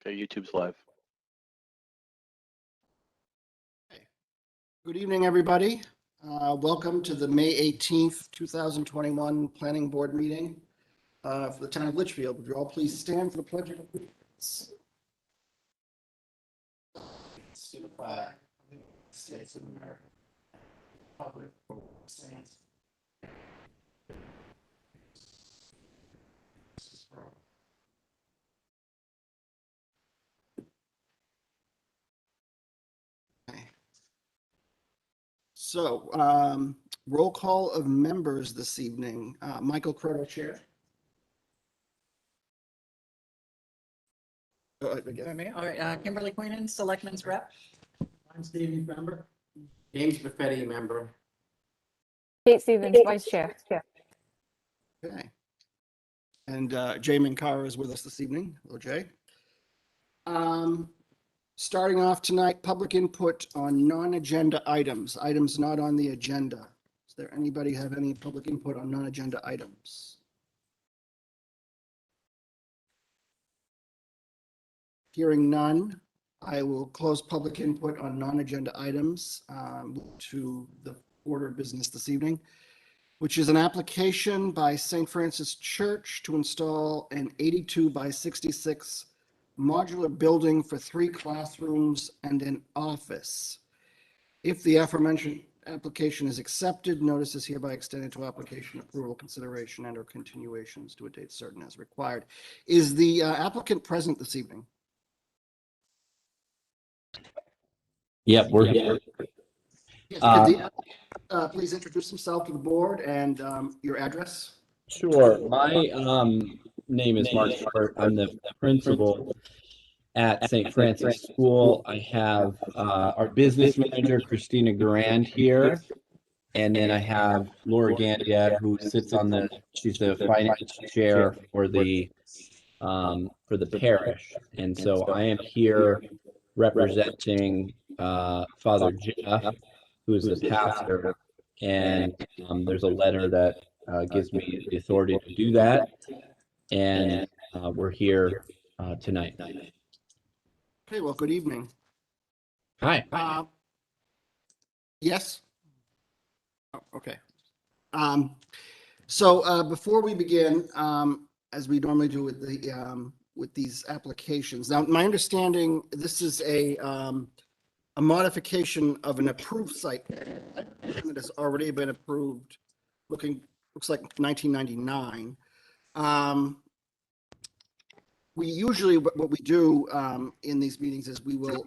Okay, YouTube's live. Good evening, everybody. Welcome to the May 18th, 2021 Planning Board meeting for the town of Litchfield. Would you all please stand for the pledge of allegiance? To the flag of the United States of America. Republic for which it stands. Okay. So, roll call of members this evening. Michael Croto, Chair. All right, Kimberly Queenan, Selectmen's Rep. I'm Stevens, member. James Buffetti, member. Kate Stevens, Vice Chair. Okay. And Jay Minkara is with us this evening. Hello, Jay. Starting off tonight, public input on non-agenda items not on the agenda. Is there anybody have any public input on non-agenda items? Hearing none, I will close public input on non-agenda items to the order of business this evening, which is an application by St. Francis Church to install an 82 by 66 modular building for 3 classrooms and an office. If the aforementioned application is accepted, notice is hereby extended to application approval, consideration, and/or continuations to a date certain as required. Is the applicant present this evening? Yep, we're here. Yes, could the, please introduce himself to the board and your address. Sure. My name is Mark Short. I'm the principal at St. Francis School. I have our business manager, Christina Grand, here. And then I have Laura Gandia, who sits on she's the finance chair for the parish. And so I am here representing Father Jeff, who is the pastor. And there's a letter that gives me the authority to do that. And we're here tonight. Okay, well, good evening. Hi. Yes? Oh, okay. So before we begin, as we normally do with these applications, now my understanding, this is a modification of an approved site that has already been approved, looks like 1999. We usually, what we do in these meetings is we will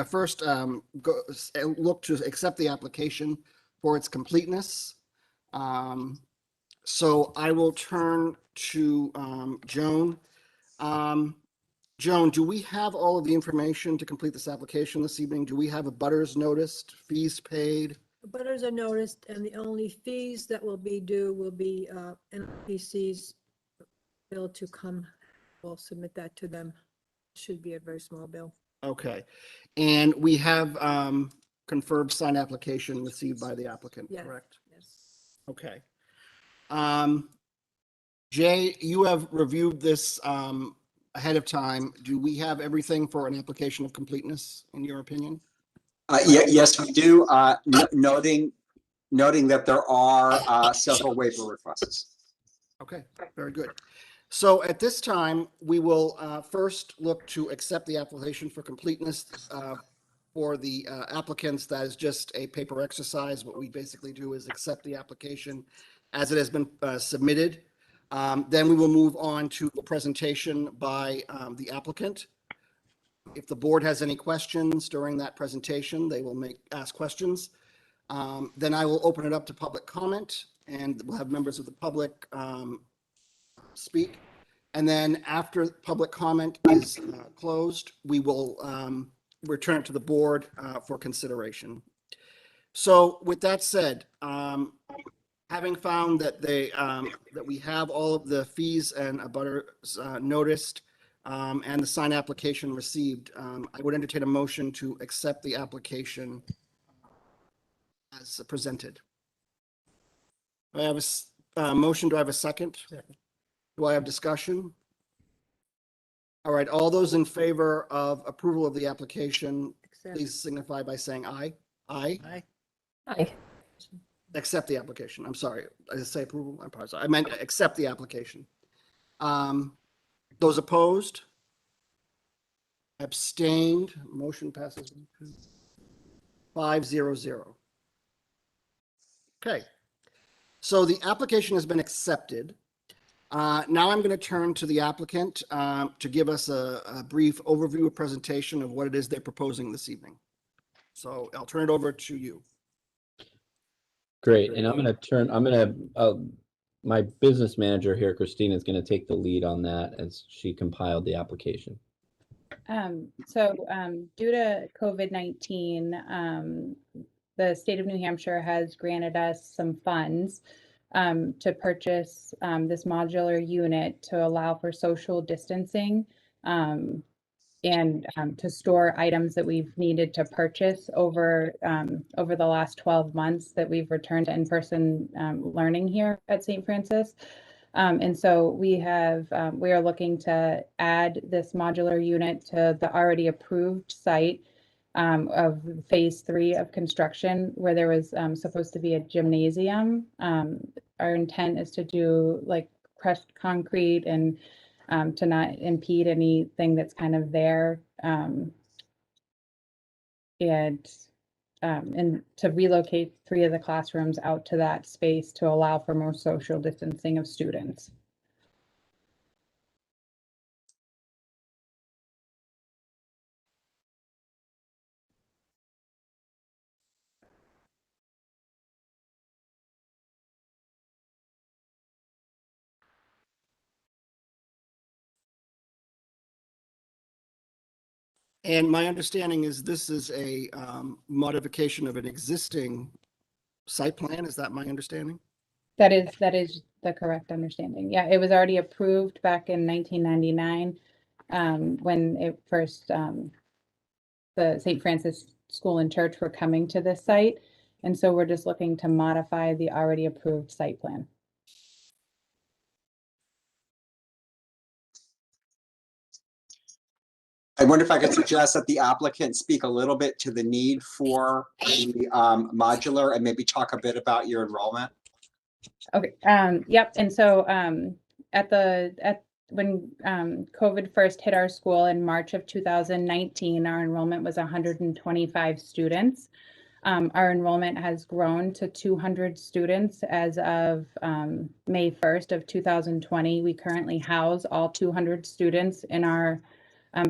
first look to accept the application for its completeness. So I will turn to Joan. Joan, do we have all of the information to complete this application this evening? Do we have a butters noticed, fees paid? The butters are noticed, and the only fees that will be due will be NPC's bill to come. We'll submit that to them. Should be a very small bill. Okay. And we have confirmed signed application received by the applicant, Yes. correct? Yes. Okay. Jay, you have reviewed this ahead of time. Do we have everything for an application of completeness, in your opinion? Yes, we do. Noting that there are several waiver requests. Okay, very good. So at this time, we will first look to accept the application for completeness. For the applicants, that is just a paper exercise. What we basically do is accept the application as it has been submitted. Then we will move on to the presentation by the applicant. If the board has any questions during that presentation, they will ask questions. Then I will open it up to public comment, and we'll have members of the public speak. And then after public comment is closed, we will return it to the board for consideration. So with that said, having found that that we have all of the fees and abutters noticed and the signed application received, I would entertain a motion to accept the application as presented. I have a motion. Do I have a second? Do I have discussion? All right, all those in favor of approval of the application, Accept. please signify by saying aye. Aye. Aye. Aye. Accept the application. I'm sorry. I say approval. I'm sorry. I meant accept the application. Those opposed? Abstained? Motion passes 500. Okay. So the application has been accepted. Now I'm going to turn to the applicant to give us a brief overview, presentation of what it is they're proposing this evening. So I'll turn it over to you. Great, and my business manager here, Christina, is gonna take the lead on that as she compiled the application. Due to COVID-19, the state of New Hampshire has granted us some funds to purchase this modular unit to allow for social distancing and to store items that we've needed to purchase over the last 12 months that we've returned to in-person learning here at St. Francis. And so we are looking to add this modular unit to the already approved site of phase 3 of construction, where there was supposed to be a gymnasium. Our intent is to do like crushed concrete and to not impede anything that's kind of there. And to relocate 3 of the classrooms out to that space to allow for more social distancing of students. And my understanding is this is a modification of an existing site plan. Is that my understanding? That is the correct understanding. Yeah, it was already approved back in 1999 when it first the St. Francis School and Church were coming to this site. And so we're just looking to modify the already approved site plan. I wonder if I could suggest that the applicant speak a little bit to the need for the modular and maybe talk a bit about your enrollment. Okay, yep, and so when COVID first hit our school in March of 2019, our enrollment was 125 students. Our enrollment has grown to 200 students as of May 1st of 2020. We currently house all 200 students in our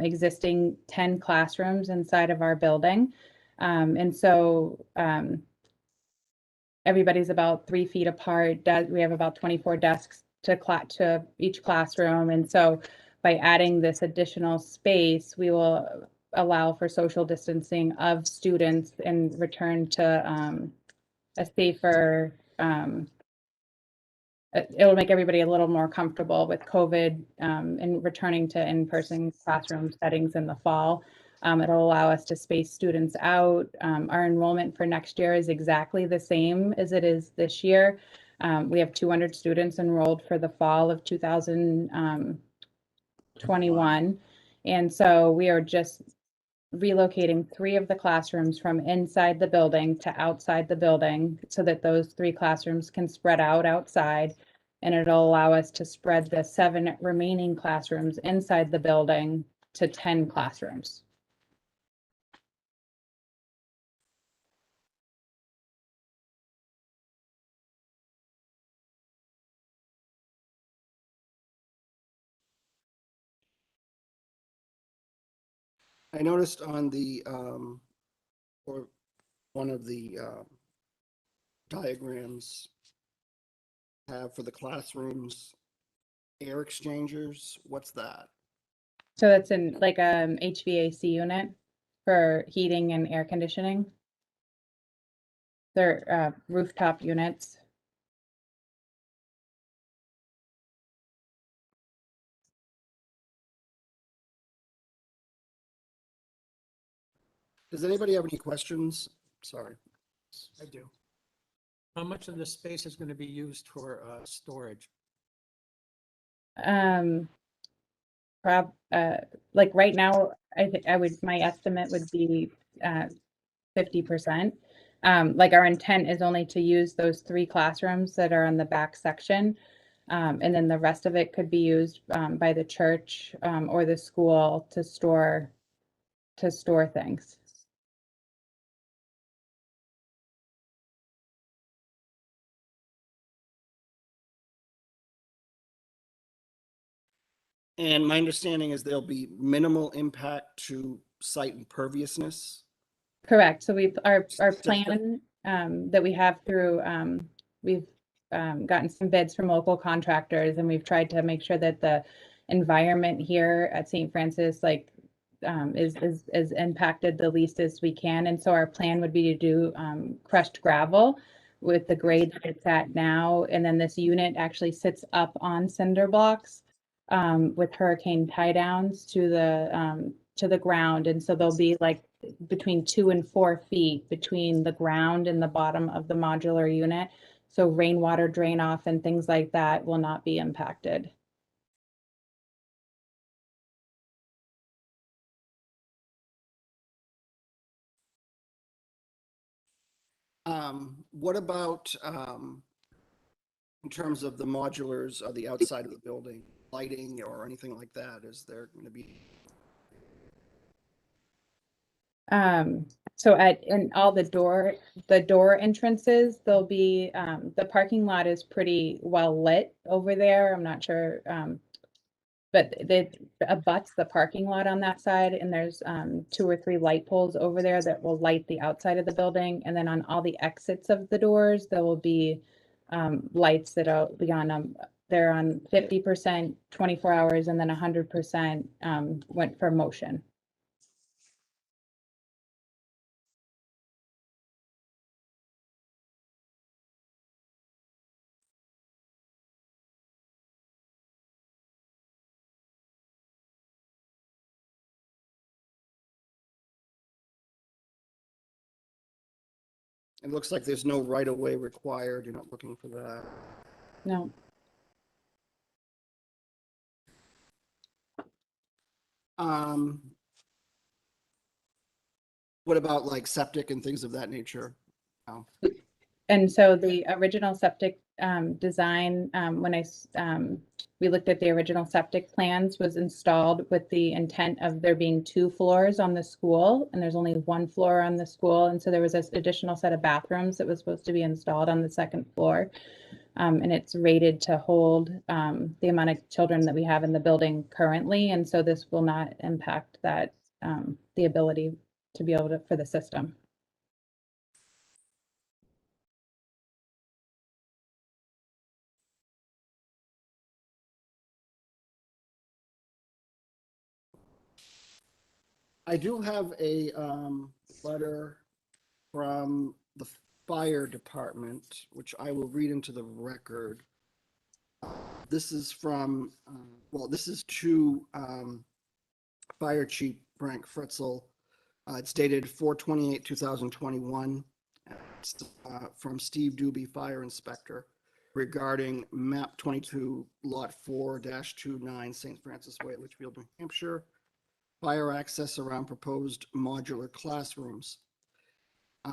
existing 10 classrooms inside of our building. And so everybody's about 3 feet apart. We have about 24 desks to each classroom. And so by adding this additional space, we will allow for social distancing of students and return to a safer, it'll make everybody a little more comfortable with COVID and returning to in-person classroom settings in the fall. It'll allow us to space students out. Our enrollment for next year is exactly the same as it is this year. We have 200 students enrolled for the fall of 2021. And so we are just relocating 3 of the classrooms from inside the building to outside the building so that those 3 classrooms can spread out outside. And it'll allow us to spread the 7 remaining classrooms inside the building to 10 classrooms. I noticed on the, or one of the diagrams have for the classrooms, air exchangers. What's that? So that's in like a HVAC unit for heating and air conditioning. They're rooftop units. Does anybody have any questions? Sorry. I do. How much of the space is going to be used for storage? like right now, I think my estimate would be 50%. Like our intent is only to use those 3 classrooms that are on the back section. And then the rest of it could be used by the church or the school to store things. And my understanding is there'll be minimal impact to site imperviousness. Correct. So our plan that we have through, we've gotten some bids from local contractors, and we've tried to make sure that the environment here at St. Francis, like, is impacted the least as we can. And so our plan would be to do crushed gravel with the grade that it's at now. And then this unit actually sits up on cinder blocks with hurricane tie downs to the ground. And so there'll be like between 2 and 4 feet between the ground and the bottom of the modular unit. So rainwater drain off and things like that will not be impacted. What about in terms of the modulars or the outside of the building, lighting or anything like that? Is there going to be? So in all the door entrances, there'll be, the parking lot is pretty well lit over there. I'm not sure, but it abuts the parking lot on that side, and there's 2 or 3 light poles over there that will light the outside of the building. And then on all the exits of the doors, there will be lights that'll be on they're on 50%, 24 hours, and then 100% went for motion. It looks like there's no right of way required. You're not looking for that. No. What about like septic and things of that nature? Oh. And so the original septic design, when we looked at the original septic plans, was installed with the intent of there being 2 floors on the school, and there's only 1 floor on the school. And so there was this additional set of bathrooms that was supposed to be installed on the 2nd floor. And it's rated to hold the amount of children that we have in the building currently. And so this will not impact that, the ability to be able to, for the system. I do have a letter from the fire department, which I will read into the record. This is from, well, this is to Fire Chief Frank Fritzel. It's dated 4/28/2021. It's from Steve Doobie, Fire Inspector, regarding map 22, lot 4-29, St. Francis Way, Litchfield, New Hampshire. Fire access around proposed modular classrooms.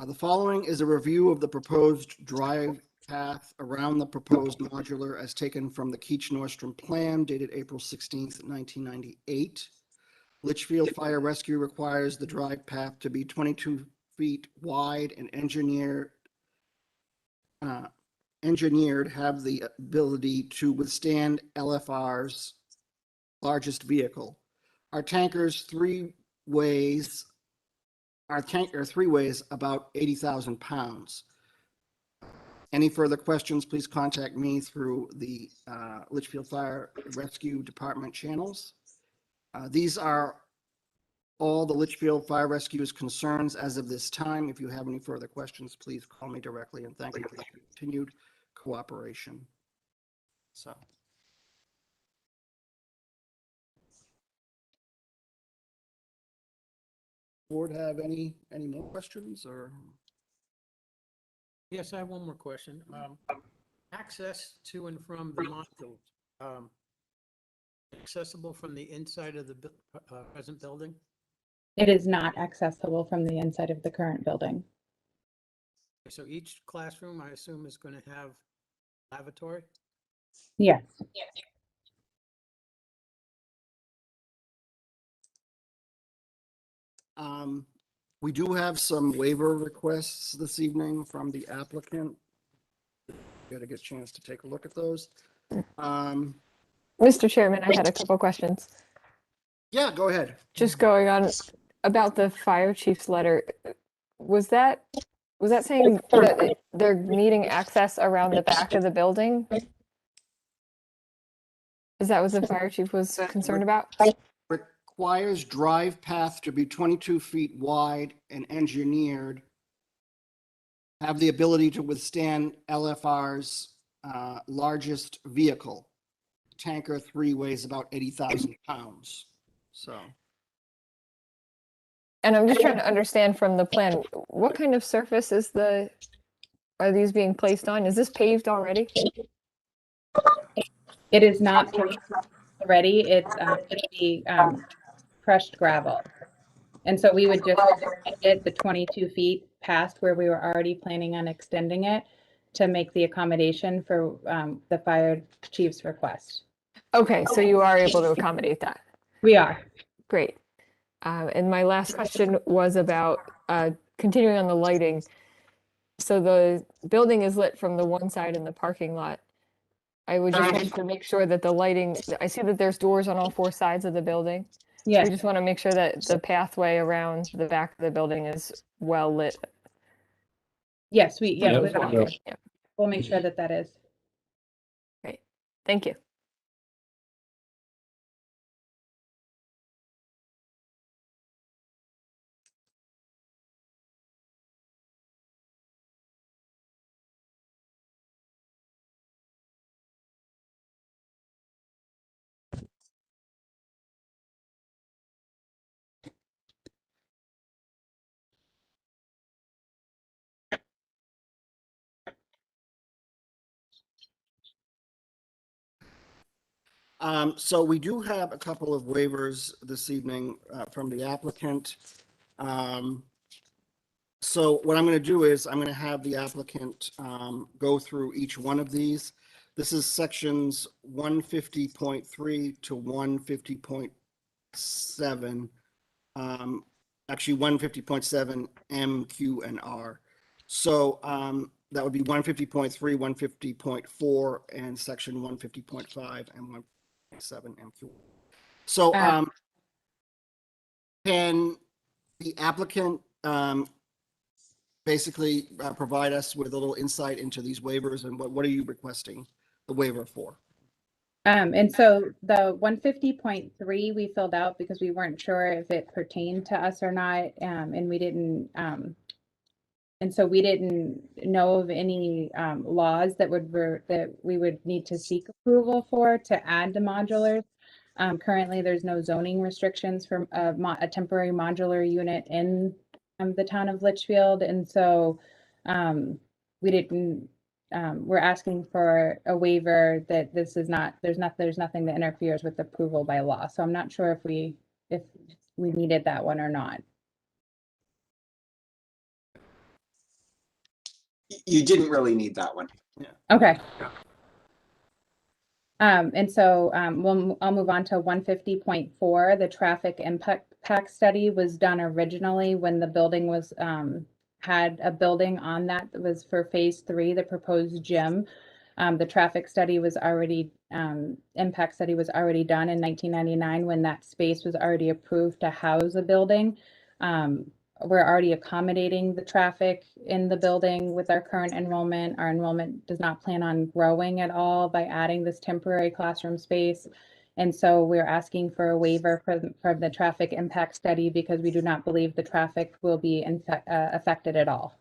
The following is a review of the proposed drive path around the proposed modular as taken from the Keach Nordstrom plan dated April 16th, 1998. Litchfield Fire Rescue requires the drive path to be 22 feet wide and engineered have the ability to withstand LFR's largest vehicle. Our tankers three weighs about 80,000 pounds. Any further questions, please contact me through the Litchfield Fire Rescue Department channels. These are all the Litchfield Fire Rescue's concerns as of this time. If you have any further questions, please call me directly, and thank you for the continued cooperation. So. Board have any more questions or? Yes, I have one more question. Access to and from the modules. accessible from the inside of the present building? It is not accessible from the inside of the current building. So each classroom, I assume, is going to have lavatory? Yes. We do have some waiver requests this evening from the applicant. Got to get a chance to take a look at those. Mr. Chairman, I had a couple questions. Yeah, go ahead. Just going on about the fire chief's letter. Was that saying that they're needing access around the back of the building? Is that what the fire chief was concerned about? Requires drive path to be 22 feet wide and engineered. Have the ability to withstand LFR's largest vehicle. Tanker 3 weighs about 80,000 pounds. So. And I'm just trying to understand from the plan, what kind of surface are these being placed on? Is this paved already? It is not paved already. It's going to be crushed gravel. And so we would just get the 22 feet past where we were already planning on extending it to make the accommodation for the fire chief's request. Okay, so you are able to accommodate that. We are. Great. And my last question was about continuing on the lighting. So the building is lit from the one side in the parking lot. I would just want to make sure that the lighting, I see that there's doors on all 4 sides of the building. So Yes. we just want to make sure that the pathway around the back of the building is well lit. Yes, Yeah, Okay, yeah, we'll make sure that that is. great. Thank you. So we do have a couple of waivers this evening from the applicant. So what I'm going to do is I'm going to have the applicant go through each one of these. This is sections 150.3 to 150.7. Actually 150.7 M, Q, and R. So that would be 150.3, 150.4, and section 150.5 and 1.7 MQ. So can the applicant basically provide us with a little insight into these waivers and what are you requesting the waiver for? And so the 150.3 we filled out because we weren't sure if it pertained to us or not, and we didn't. And so we didn't know of any laws that we would need to seek approval for to add to modulars. Currently, there's no zoning restrictions for a temporary modular unit in the town of Litchfield, and so we didn't. We're asking for a waiver that this is not. There's nothing that interferes with approval by law. So I'm not sure if we needed that one or not. You didn't really need that one. Okay. And so I'll move on to 150.4. The traffic impact study was done originally when the building was had a building on that was for phase 3, the proposed gym. The traffic study was already impact study was already done in 1999 when that space was already approved to house a building. We're already accommodating the traffic in the building with our current enrollment. Our enrollment does not plan on growing at all by adding this temporary classroom space. And so we're asking for a waiver from the traffic impact study because we do not believe the traffic will be affected at all.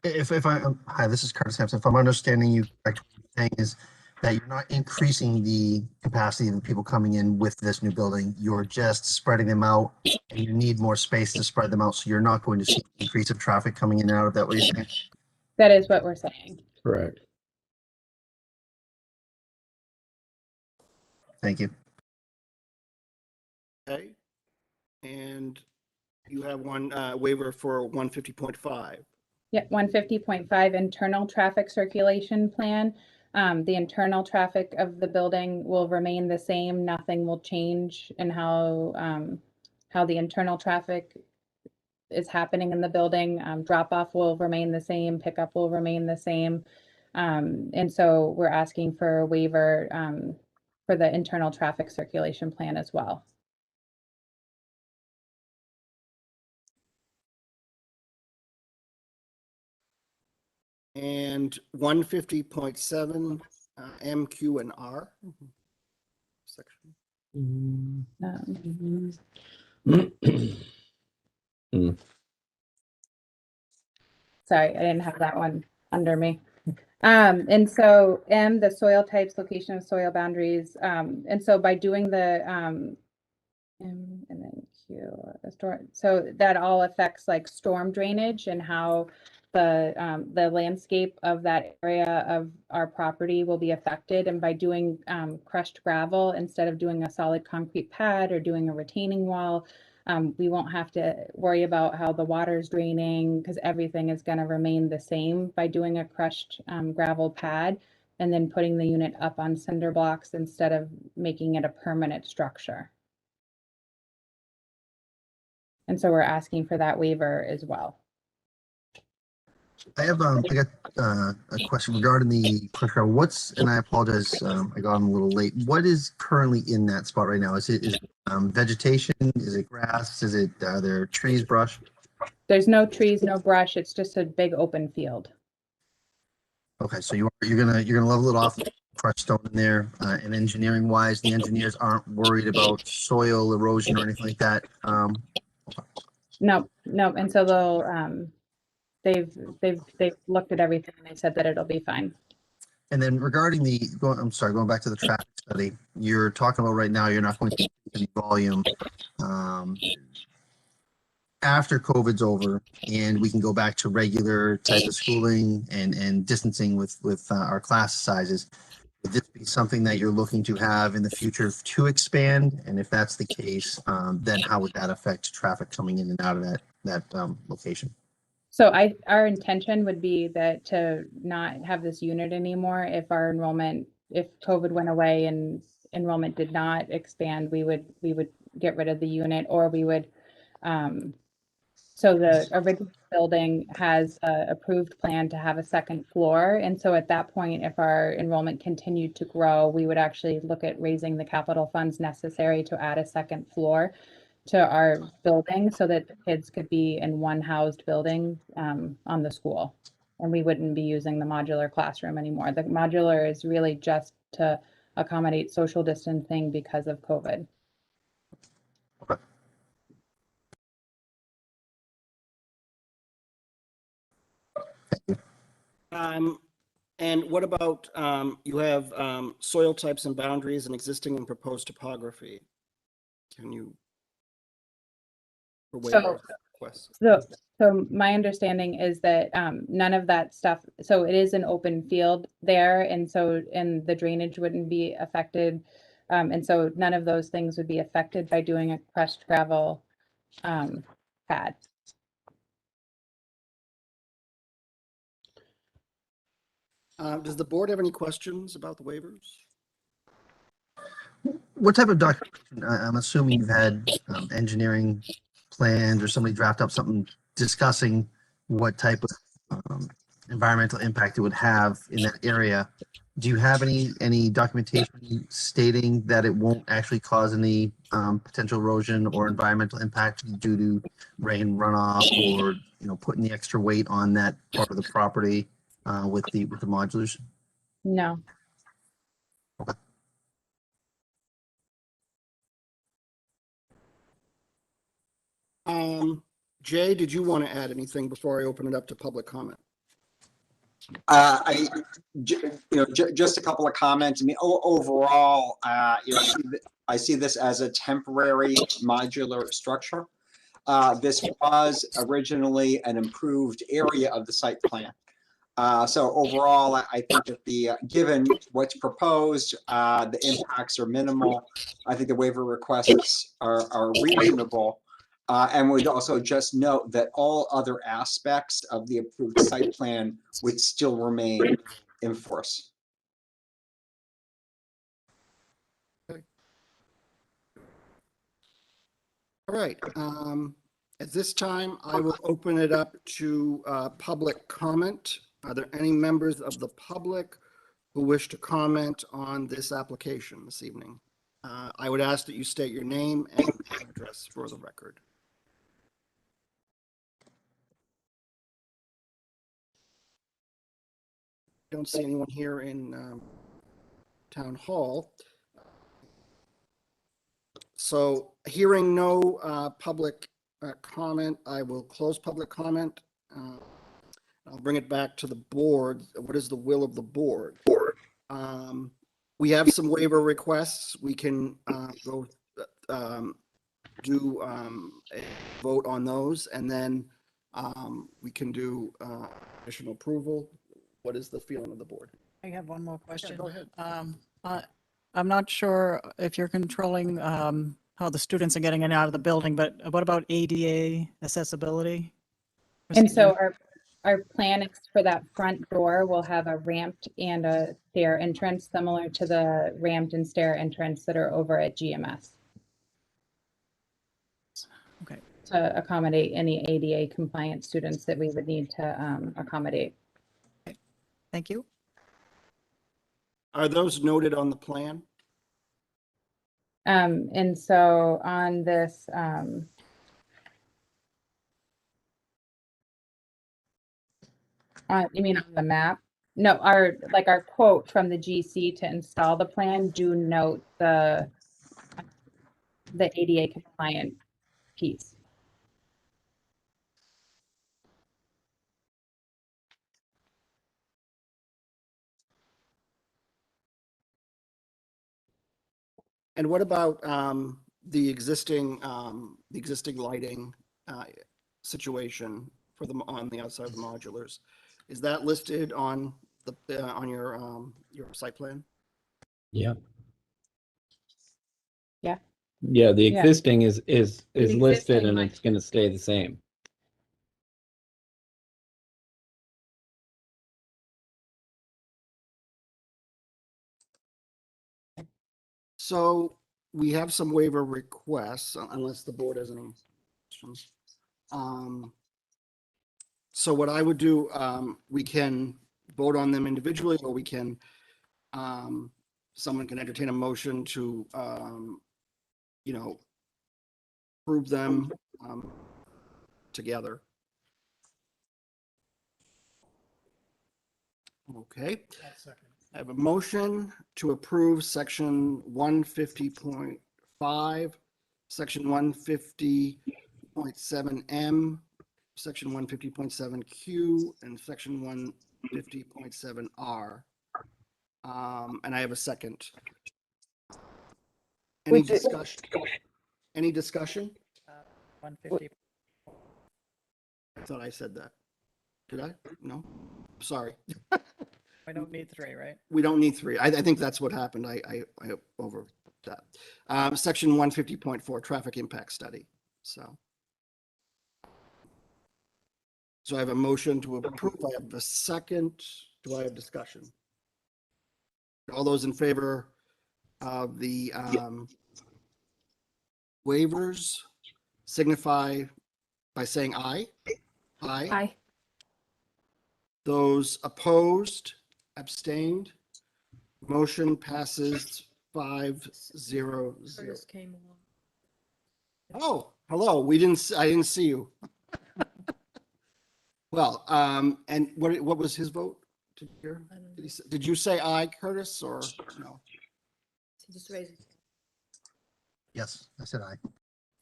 Hi, this is Curtis Hampson. If I'm understanding you correctly, what you're saying is that you're not increasing the capacity of the people coming in with this new building. You're just spreading them out and you need more space to spread them out. So you're not going to see an increase of traffic coming in and out of that. What you're saying? That is what we're saying. Correct. Thank you. Okay. And you have one waiver for 150.5. Yep, 150.5 internal traffic circulation plan. The internal traffic of the building will remain the same. Nothing will change in how the internal traffic is happening in the building. Drop off will remain the same, pickup will remain the same. And so we're asking for a waiver for the internal traffic circulation plan as well. And 150.7 MQ and R section. Sorry, I didn't have that one under me. And so M, the soil types, location of soil boundaries. And so by doing the M and then Q, so that all affects like storm drainage and how the landscape of that area of our property will be affected. And by doing crushed gravel instead of doing a solid concrete pad or doing a retaining wall, we won't have to worry about how the water's draining because everything is going to remain the same by doing a crushed gravel pad and then putting the unit up on cinder blocks instead of making it a permanent structure. And so we're asking for that waiver as well. I got a question regarding the crushed gravel. What's, and I apologize, I got on a little late. What is currently in that spot right now? Is it vegetation? Is it grass? Is it are there trees, brush? There's no trees, no brush. It's just a big open field. Okay, so you're gonna level it off, crushed stone in there, and engineering wise, the engineers aren't worried about soil erosion or anything like that. No. And so they've looked at everything and they said that it'll be fine. And then regarding going back to the traffic study, you're talking about right now, you're not going to any volume. After COVID's over and we can go back to regular type of schooling and distancing with our class sizes, would this be something that you're looking to have in the future to expand? And if that's the case, then how would that affect traffic coming in and out of that location? So our intention would be that to not have this unit anymore. If COVID went away and enrollment did not expand, we would get rid of the unit, or we would, so the original building has a approved plan to have a second floor. And so at that point, if our enrollment continued to grow, we would actually look at raising the capital funds necessary to add a second floor to our building so that the kids could be in one housed building on the school. And we wouldn't be using the modular classroom anymore. The modular is really just to accommodate social distancing because of COVID. Okay. And what about you have soil types and boundaries and existing and proposed topography? Can you? So my understanding is that none of that stuff, so it is an open field there, and the drainage wouldn't be affected. And so none of those things would be affected by doing a crushed gravel pad. Does the board have any questions about the waivers? What type of documentation? I'm assuming you've had engineering plans or somebody draft up something discussing what type of environmental impact it would have in that area. Do you have any documentation stating that it won't actually cause any potential erosion or environmental impact due to rain runoff or putting the extra weight on that part of the property with the modulars? No. Okay. Jay, did you want to add anything before I open it up to public comment? Just a couple of comments. I mean, overall, I see this as a temporary modular structure. This was originally an improved area of the site plan. So overall, I think that given what's proposed, the impacts are minimal. I think the waiver requests are reasonable. And we'd also just note that all other aspects of the approved site plan would still remain in force. All right. At this time, I will open it up to public comment. Are there any members of the public who wish to comment on this application this evening? I would ask that you state your name and address for the record. Don't see anyone here in Town Hall. So hearing no public comment, I will close public comment. I'll bring it back to the board. What is the will of the board? We have some waiver requests. We can go do a vote on those, and then we can do conditional approval. What is the feeling of the board? I have one more question. Go ahead. I'm not sure if you're controlling how the students are getting in and out of the building, but what about ADA accessibility? And so our plan is for that front door will have a ramped and a stair entrance similar to the ramped and stair entrance that are over at GMS Okay, to accommodate any ADA compliant students that we would need to accommodate. thank you. Are those noted on the plan? And so on this, you mean on the map? No, our quote from the GC to install the plan do note the ADA compliant piece. And what about the existing lighting situation for them on the outside of the modulars? Is that listed on the on your site plan? Yeah. Yeah. Yeah, the Yeah. existing is listed existing and might- it's gonna stay the same. So we have some waiver requests, unless the board has any questions. So what I would do, we can vote on them individually, or we can, someone can entertain a motion to, approve them together. Okay. I have a motion to approve section 150.5, section 150.7M, section 150.7Q, and section 150.7R. And I have a second. Any Which is- discussion? Any discussion? 150. I thought I said that. Did I? No? Sorry. We don't need 3, right? We don't need 3. I think that's what happened. I over that. Section 150.4, traffic impact study. So I have a motion to approve. I have a second. Do I have discussion? All those in favor of the waivers signify by saying aye. Aye. Aye. Those opposed, abstained, motion passes 5-0-0. Curtis came along. Oh, hello. I didn't see you. Well, and what was his vote? Did did you say aye, Curtis, or no? He just raised his hand. Yes, I said aye.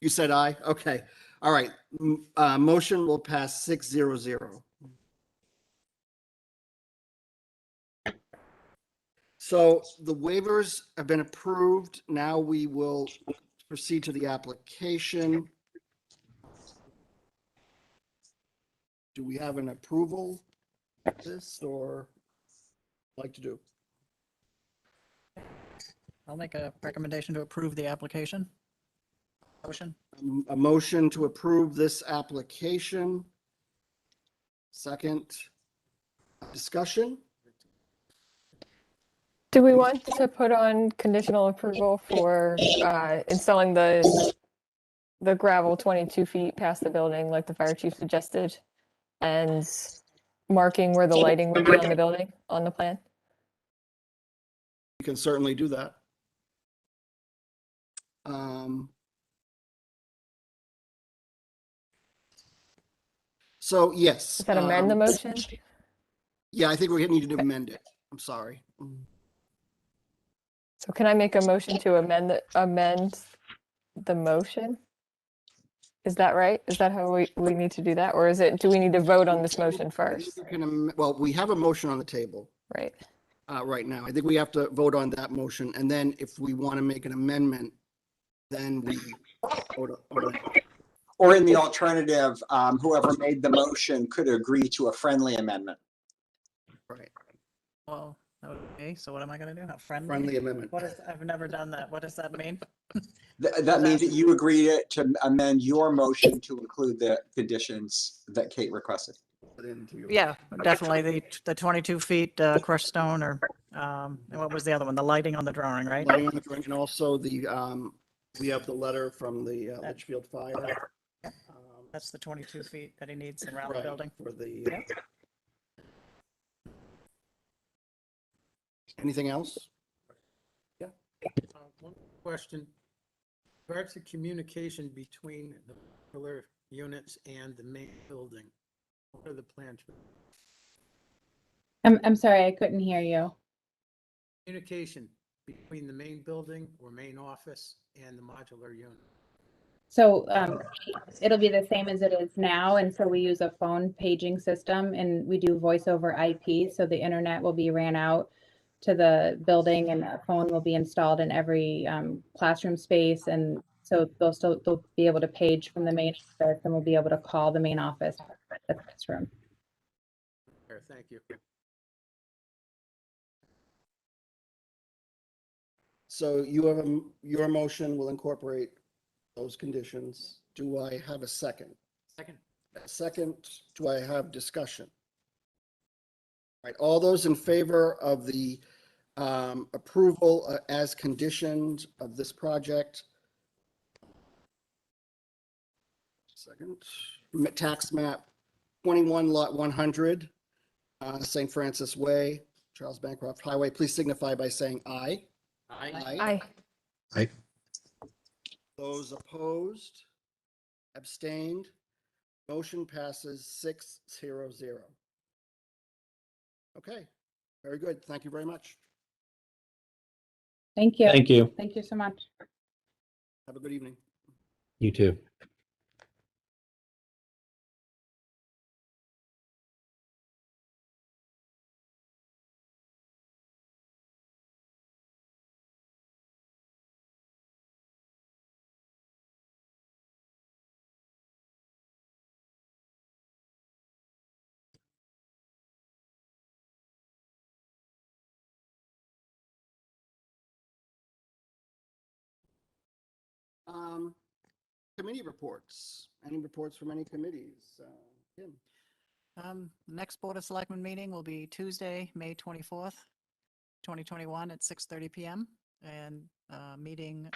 You said aye? Okay. All right. Motion will pass 6-0-0. So the waivers have been approved. Now we will proceed to the application. Do we have an approval this or like to do? I'll make a recommendation to approve the application. Motion. A motion to approve this application. Second, discussion? Do we want to put on conditional approval for installing the gravel 22 feet past the building, like the fire chief suggested, and marking where the lighting would be on the building on the plan? You can certainly do that. So yes. Does that amend the motion? Yeah, I think we need to amend it. I'm sorry. So can I make a motion to amend the motion? Is that right? Is that how we need to do that? Or do we need to vote on this motion first? Well, we have a motion on the table Right. right now. I think we have to vote on that motion. And then if we want to make an amendment, then we vote on it. Or in the alternative, whoever made the motion could agree to a friendly amendment. Right. Well, okay, so what am I gonna do? A friendly? Friendly amendment. I've never done that. What does that mean? That means that you agree to amend your motion to include the conditions that Kate requested. Yeah, definitely the 22 feet crushed stone or, and what was the other one? The lighting on the drawing, right? Lighting on the drawing, and also we have the letter from the Litchfield Fire. That's the 22 feet that he needs around the Right, building. for the. Anything else? One question. Regards to communication between the modular units and the main building, what are the plans? I'm sorry, I couldn't hear you. Communication between the main building or main office and the modular unit. So it'll be the same as it is now. And so we use a phone paging system and we do voice over IP. So the internet will be ran out to the building and a phone will be installed in every classroom space. And so they'll be able to page from the main office and we'll be able to call the main office at the classroom. There, thank you. So you have your motion will incorporate those conditions. Do I have a second? Second. Second, do I have discussion? All right, all those in favor of the approval as conditioned of this project? Second, tax map 21 lot 100, St. Francis Way, Charles Bancroft Highway. Please signify by saying aye. Aye. Aye. Those opposed, abstained, motion passes 6-0-0. Okay, very good. Thank you very much. Thank you. Thank you. Thank you so much. Have a good evening. You too. Committee reports. Any reports from any committees? Kim? Next Board of Selectmen meeting will be Tuesday, May 24th, 2021 at 6:30 PM. And meeting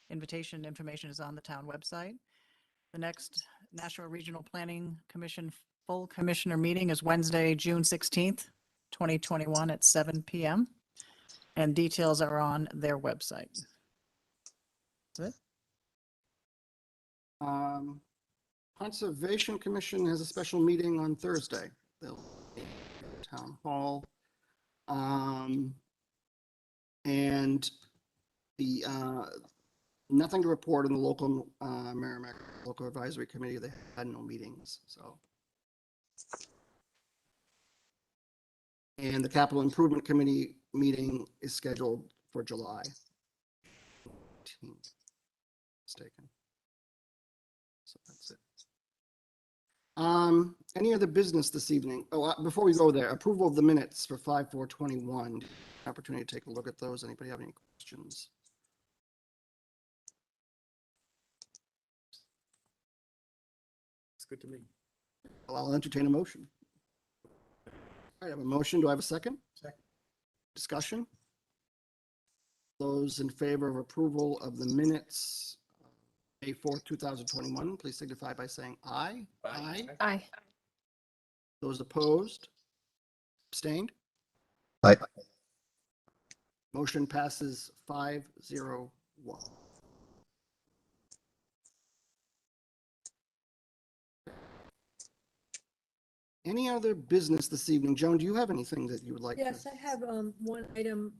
invitation information is on the town website. The next National Regional Planning Commission full commissioner meeting is Wednesday, June 16th, 2021 at 7 PM. And details are on their website. That's it. Conservation Commission has a special meeting on Thursday. They'll be at Town Hall. And the nothing to report in the local Merrimack Local Advisory Committee. They had no meetings, so. And the Capital Improvement Committee meeting is scheduled for July 18th. Mistaken. So that's it. Any other business this evening? Oh, before we go there, approval of the minutes for 5/4/21. Opportunity to take a look at those. Anybody have any questions? It's good to me. Well, I'll entertain a motion. All right, I have a motion. Do I have a second? Second. Discussion? Those in favor of approval of the minutes, May 4th, 2021, please signify by saying aye. Aye. Aye. Those opposed? Abstained? Aye. Motion passes 501. Any other business this evening? Joan, do you have anything that you would like? Yes, I have one item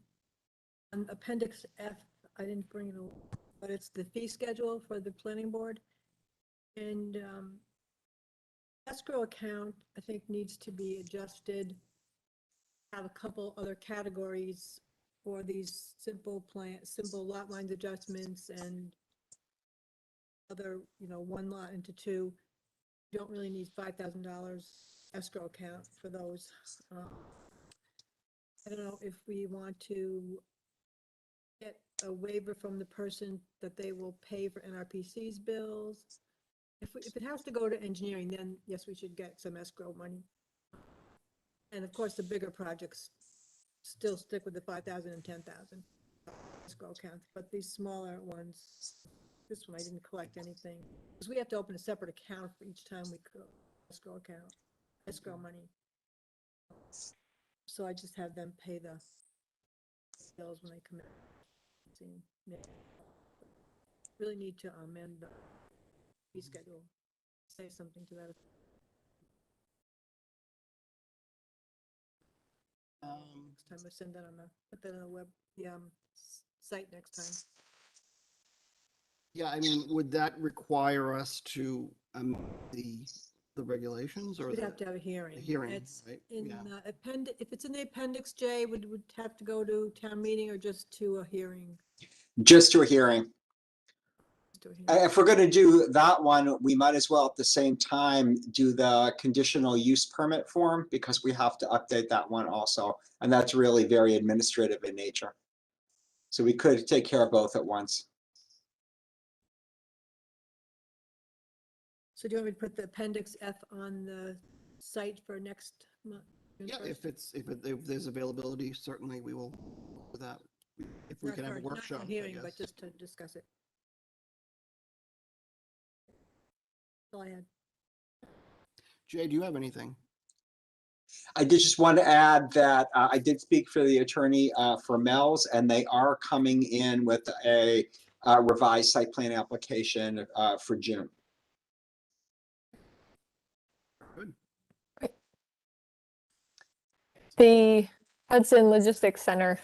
on Appendix F. I didn't bring it, but it's the fee schedule for the planning board. And escrow account, I think, needs to be adjusted. Have a couple other categories for these simple lot lines adjustments and other, one lot into two. You don't really need $5,000 escrow account for those. I don't know if we want to get a waiver from the person that they will pay for NRPC's bills. If it has to go to engineering, then yes, we should get some escrow money. And of course, the bigger projects still stick with the 5,000 and 10,000 escrow accounts, but these smaller ones, this one I didn't collect anything. Because we have to open a separate account for each time we go escrow account, escrow money. So I just have them pay the bills when they come in. Really need to amend the fee schedule, say something to that effect. Next time I send that put that on the web, site next time. Yeah, I mean, would that require us to the regulations or? We'd have to have a hearing. A hearing, It's right? in Yeah. if it's in the Appendix J, would have to go to town meeting or just to a hearing? Just to a hearing. Just to a hearing. If we're going to do that one, we might as well at the same time do the conditional use permit form because we have to update that one also. And that's really very administrative in nature. So we could take care of both at once. So do you want me to put the Appendix F on the site for next month? June Yeah, 1st? if there's availability, certainly we will do that. If we Not can have a for- workshop, Not I a hearing, guess. but just to discuss it. That's all I had. Jay, do you have anything? I did just want to add that I did speak for the attorney for Mel's, and they are coming in with a revised site plan application for June. Good. The Hudson Logistics Center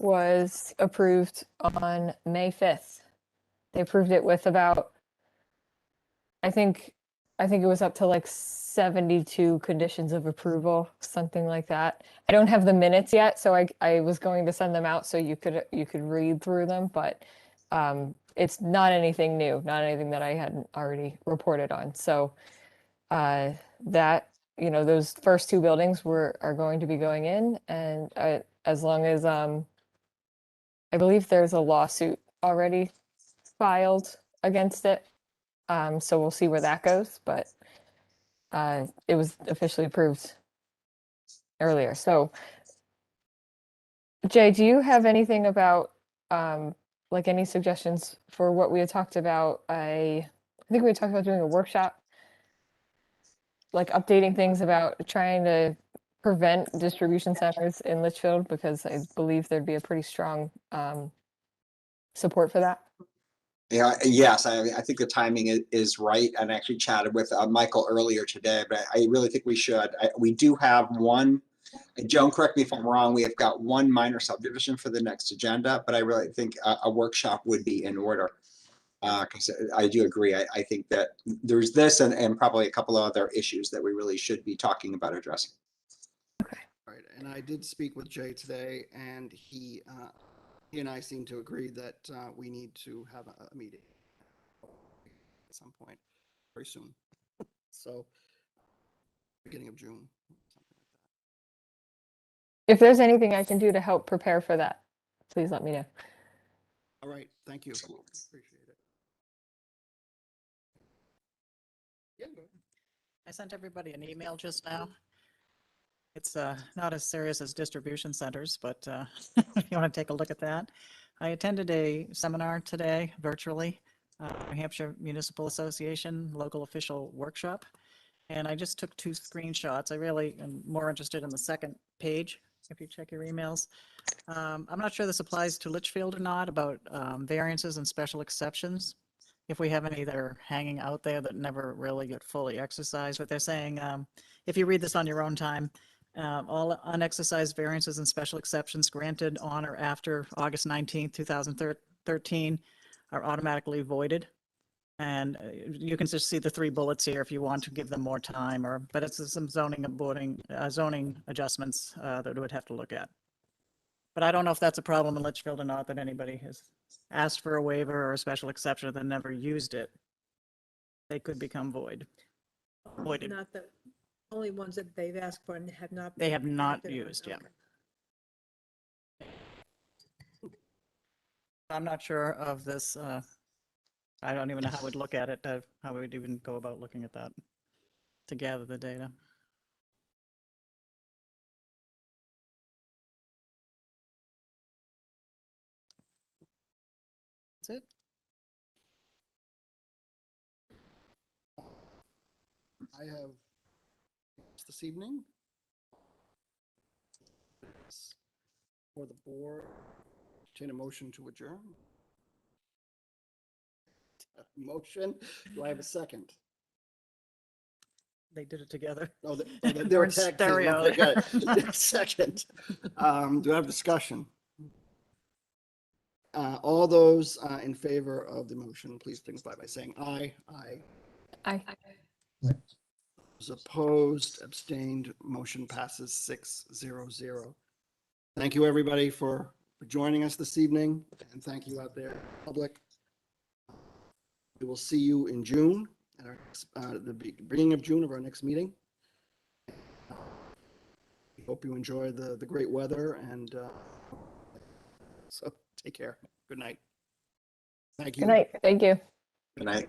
was approved on May 5th. They approved it with about, I think it was up to like 72 conditions of approval, something like that. I don't have the minutes yet, so I was going to send them out so you could read through them, but it's not anything new, not anything that I hadn't already reported on. So that, those first two buildings are going to be going in, and as long as I believe there's a lawsuit already filed against it. So we'll see where that goes, but it was officially approved earlier. So Jay, do you have anything about like any suggestions for what we had talked about? I think we had talked about doing a workshop, like updating things about trying to prevent distribution centers in Litchfield, because I believe there'd be a pretty strong support for that. Yeah, yes, I think the timing is right. And I actually chatted with Michael earlier today, but I really think we should. We do have one, Joan, correct me if I'm wrong, we have got one minor subdivision for the next agenda, but I really think a workshop would be in order. Because I do agree. I think that there's this and probably a couple of other issues that we really should be talking about addressing. Right, and I did speak with Jay today, and he and I seem to agree that we need to have a meeting at some point very soon. So beginning of June. If there's anything I can do to help prepare for that, please let me know. All right, thank you. Appreciate it. Yeah, go ahead. I sent everybody an email just now. It's not as serious as distribution centers, but if you want to take a look at that. I attended a seminar today virtually, New Hampshire Municipal Association Local Official Workshop. And I just took 2 screenshots. I really am more interested in the second page, if you check your emails. I'm not sure this applies to Litchfield or not about variances and special exceptions. If we have any that are hanging out there that never really get fully exercised, but they're saying, if you read this on your own time, all unexercised variances and special exceptions granted on or after August 19th, 2013 are automatically voided. And you can just see the 3 bullets here if you want to give them more time, but it's some zoning adjustments that we would have to look at. But I don't know if that's a problem in Litchfield or not, that anybody has asked for a waiver or a special exception that never used it. They could become voided. Not the only ones that they've asked for and have not. They have not acted on. used, yeah. Okay. I'm not sure of this. I don't even know how we'd look at it, how we would even go about looking at that to gather the data. That's it. I have this evening for the board, entertain a motion to adjourn. Motion, do I have a second? They did it together. Oh, We're they're in tag team. stereo Okay, got there. it. Second. Do I have discussion? All those in favor of the motion, please signify by saying aye. Aye. Aye. Those opposed, abstained, motion passes 6-0-0. Thank you, everybody, for joining us this evening, and thank you out there, public. We will see you in June, at the beginning of June of our next meeting. We hope you enjoy the great weather, and so take care. Good night. Thank you. Good night. Thank you. Good night.